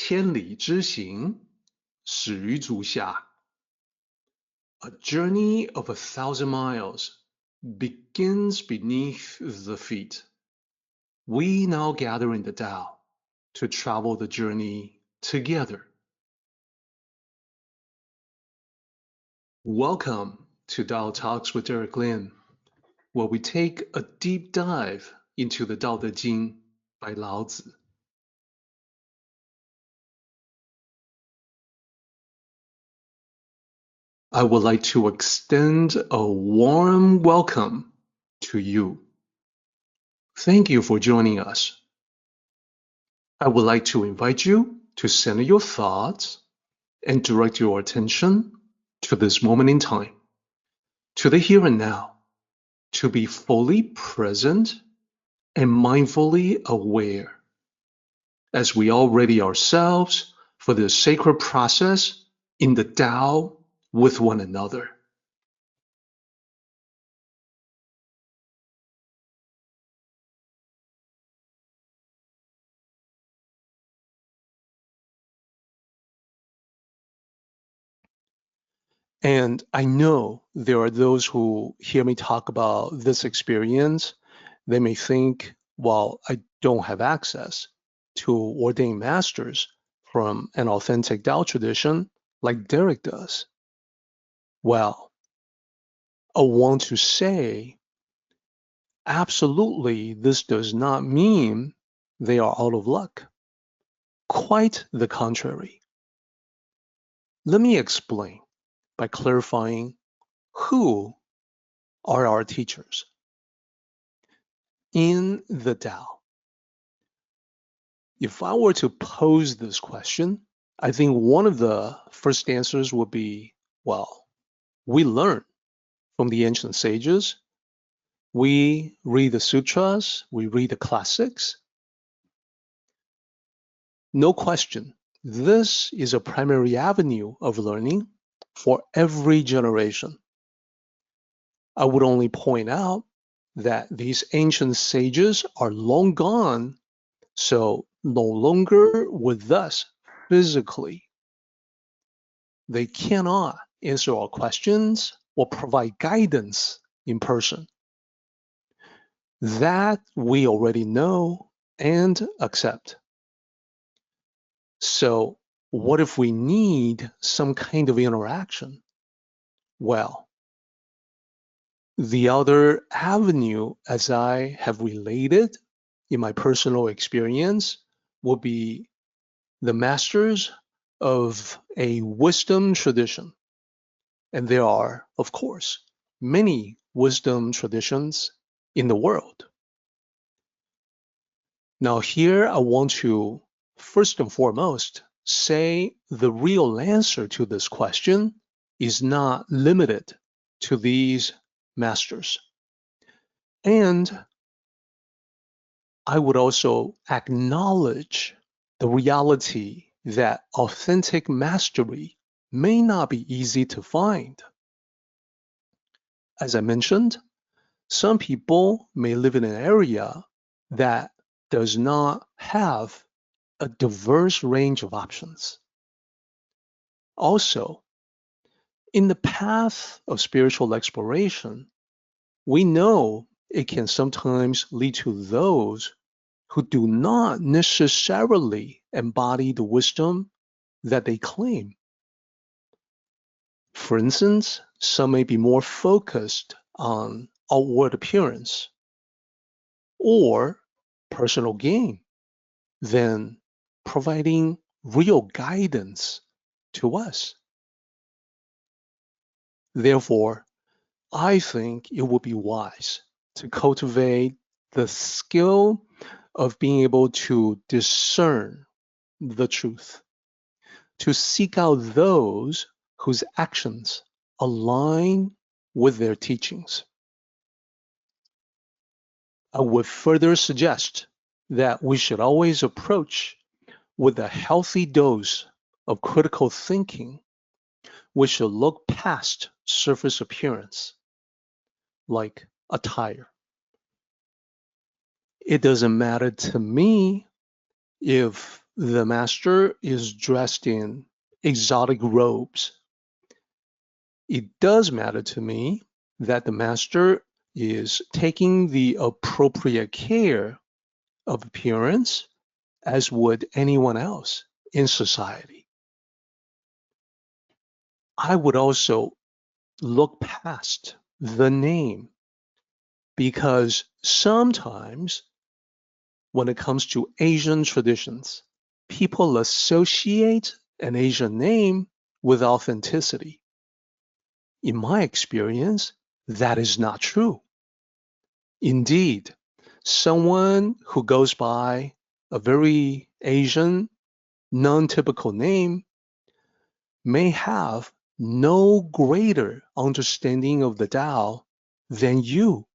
千里之行，始于足下. A journey of 1,000 miles begins beneath the feet. We now gather in the Tao to travel the journey together. Welcome to Tao Talks with Derek Lin, where we take a deep dive into the Tao Te Ching by Lao Tzu. I would like to extend a warm welcome to you. Thank you for joining us. I would like to invite you to center your thoughts and direct your attention to this moment in time, to the here and now, to be fully present and mindfully aware as we all ready ourselves for this sacred process in the Tao with one another. And I know there are those who hear me talk about this experience. They may think, well, I don't have access to ordained masters from an authentic Tao tradition like Derek does. Well, I want to say, absolutely, this does not mean they are out of luck. Quite the contrary. Let me explain by clarifying who are our teachers. In the Tao, if I were to pose this question, I think one of the first answers would be, well, we learn from the ancient sages. We read the sutras, we read the classics. No question, this is a primary avenue of learning for every generation. I would only point out that these ancient sages are long gone, so no longer with us physically. They cannot answer our questions or provide guidance in person. That we already know and accept. So what if we need some kind of interaction? Well, the other avenue, as I have related in my personal experience, will be the masters of a wisdom tradition. And there are, of course, many wisdom traditions in the world. Now here I want to, first and foremost, say the real answer to this question is not limited to these masters. And I would also acknowledge the reality that authentic mastery may not be easy to find. As I mentioned, some people may live in an area that does not have a diverse range of options. Also, in the path of spiritual exploration, we know it can sometimes lead to those who do not necessarily embody the wisdom that they claim. For instance, some may be more focused on outward appearance or personal gain than providing real guidance to us. Therefore, I think it would be wise to cultivate the skill of being able to discern the truth, to seek out those whose actions align with their teachings. I would further suggest that we should always approach with a healthy dose of critical thinking. We should look past surface appearance, like attire. It doesn't matter to me if the master is dressed in exotic robes, it does matter to me that the master is taking the appropriate care of appearance as would anyone else in society. I would also look past the name because sometimes when it comes to Asian traditions, people associate an Asian name with authenticity. In my experience, that is not true. Indeed, someone who goes by a very Asian, non-typical name may have no greater understanding of the Tao than you,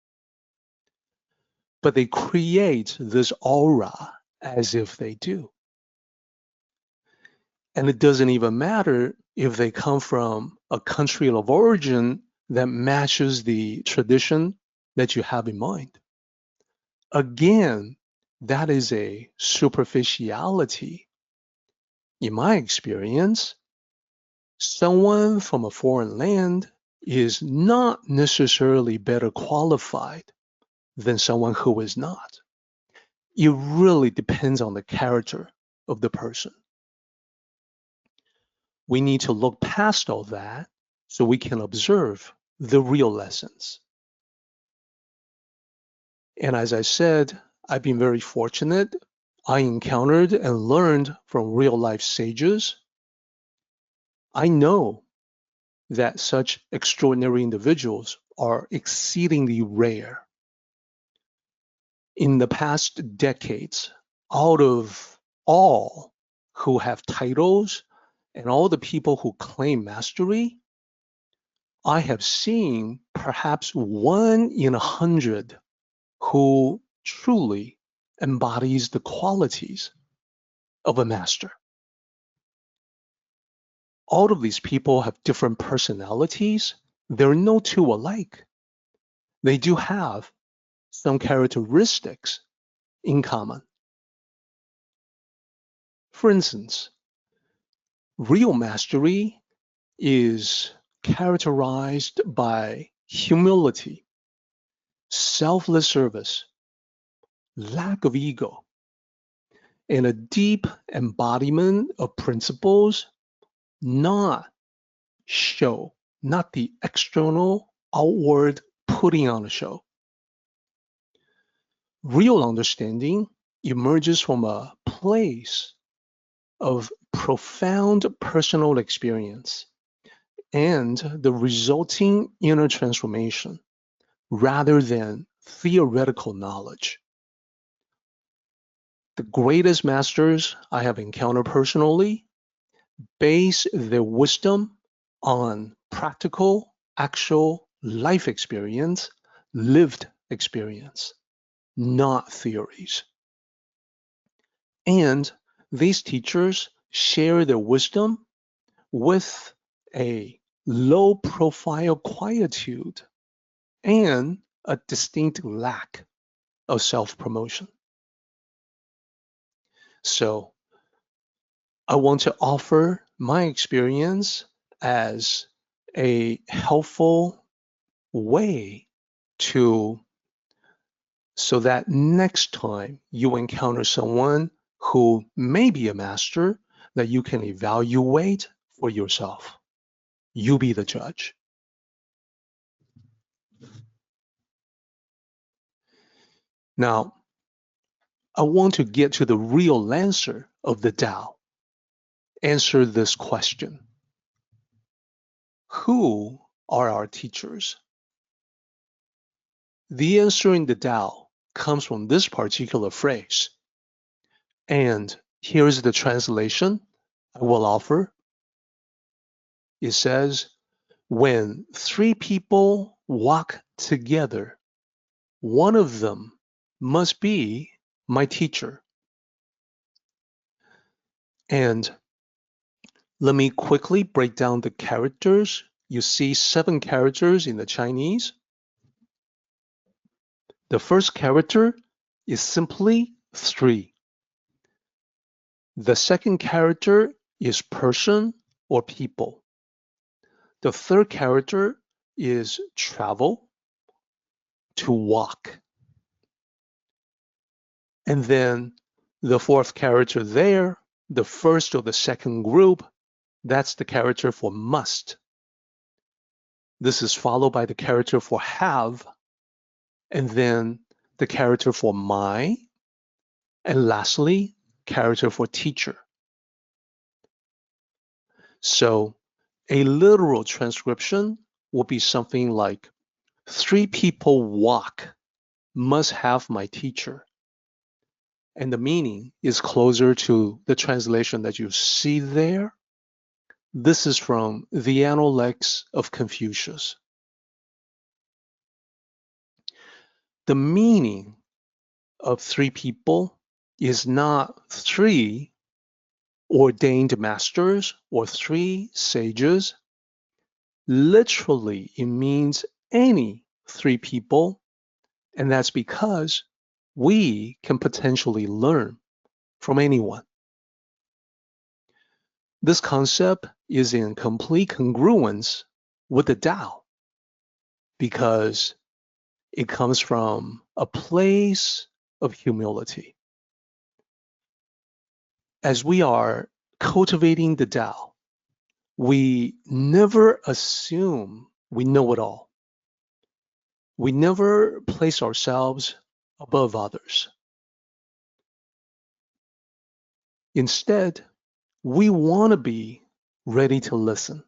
but they create this aura as if they do. And it doesn't even matter if they come from a country of origin that matches the tradition that you have in mind. Again, that is a superficiality. In my experience, someone from a foreign land is not necessarily better qualified than someone who is not. It really depends on the character of the person. We need to look past all that so we can observe the real lessons. And as I said, I've been very fortunate. I encountered and learned from real life sages. I know that such extraordinary individuals are exceedingly rare. In the past decades, out of all who have titles and all the people who claim mastery, I have seen perhaps 1 in 100 who truly embodies the qualities of a master. All of these people have different personalities. They're no two alike. They do have some characteristics in common. For instance, real mastery is characterized by humility, selfless service, lack of ego, and a deep embodiment of principles, not show, not the external, outward putting on a show. Real understanding emerges from a place of profound personal experience and the resulting inner transformation rather than theoretical knowledge. The greatest masters I have encountered personally base their wisdom on practical, actual life experience, lived experience, not theories. And these teachers share their wisdom with a low profile quietude and a distinct lack of self-promotion. So I want to offer my experience as a helpful way to so that next time you encounter someone who may be a master, that you can evaluate for yourself. You be the judge. Now, I want to get to the real answer of the Tao. Answer this question. Who are our teachers? The answer in the Tao comes from this particular phrase. And here's the translation I will offer. It says, when 3 people walk together, one of them must be my teacher. And let me quickly break down the characters. You see 7 characters in the Chinese. The first character is simply 3. The second character is person or people. The third character is travel, to walk. And then the fourth character there, the first or the second group, that's the character for must. This is followed by the character for have, and then the character for my, and lastly, character for teacher. So a literal transcription will be something like, 3 people walk, must have my teacher. And the meaning is closer to the translation that you see there. This is from the Analects of Confucius. The meaning of 3 people is not 3 ordained masters or 3 sages. Literally, it means any 3 people, and that's because we can potentially learn from anyone. This concept is in complete congruence with the Tao because it comes from a place of humility. As we are cultivating the Tao, we never assume we know it all. We never place ourselves above others. Instead, we want to be ready to listen.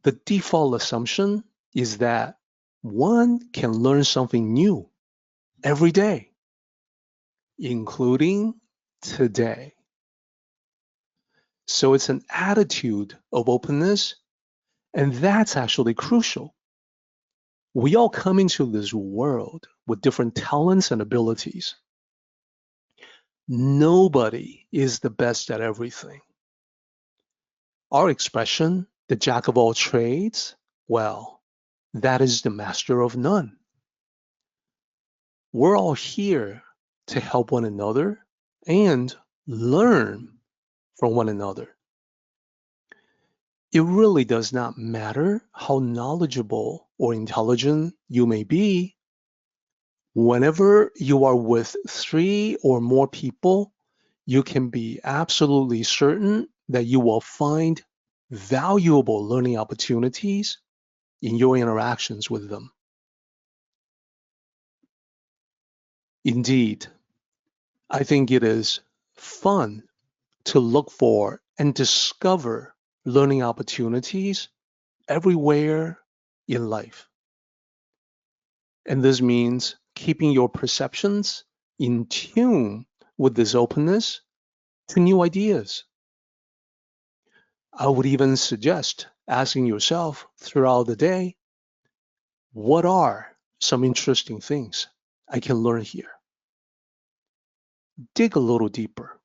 The default assumption is that one can learn something new every day, including today. So it's an attitude of openness, and that's actually crucial. We all come into this world with different talents and abilities. Nobody is the best at everything. Our expression, the jack of all trades, well, that is the master of none. We're all here to help one another and learn from one another. It really does not matter how knowledgeable or intelligent you may be. Whenever you are with 3 or more people, you can be absolutely certain that you will find valuable learning opportunities in your interactions with them. Indeed, I think it is fun to look for and discover learning opportunities everywhere in life. And this means keeping your perceptions in tune with this openness to new ideas. I would even suggest asking yourself throughout the day, what are some interesting things I can learn here? Dig a little deeper.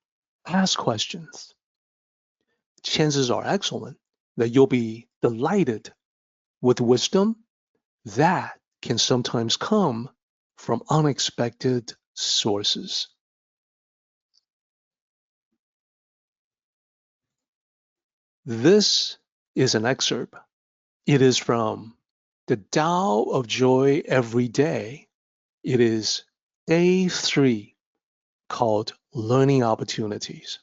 Ask questions. Chances are excellent that you'll be delighted with wisdom that can sometimes come from unexpected sources. This is an excerpt. It is from the Tao of Joy Every Day. It is day 3, called Learning Opportunities.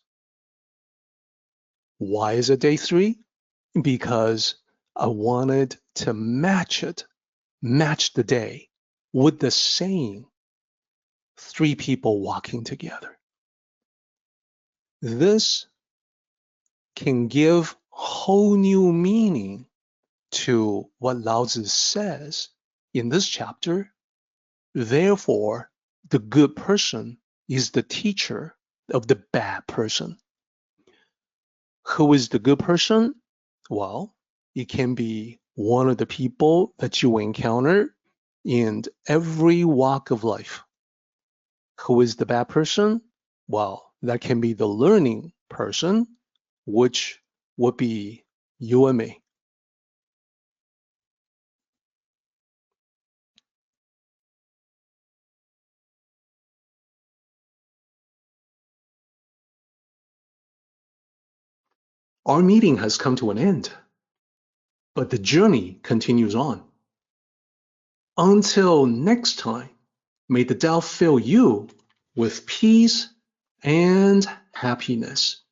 Why is it day 3? Because I wanted to match the day with the saying, 3 people walking together. This can give whole new meaning to what Lao Tzu says in this chapter. Therefore, the good person is the teacher of the bad person. Who is the good person? Well, it can be one of the people that you encounter in every walk of life. Who is the bad person? Well, that can be the learning person, which would be you and me. Our meeting has come to an end, but the journey continues on. Until next time, may the Tao fill you with peace and happiness.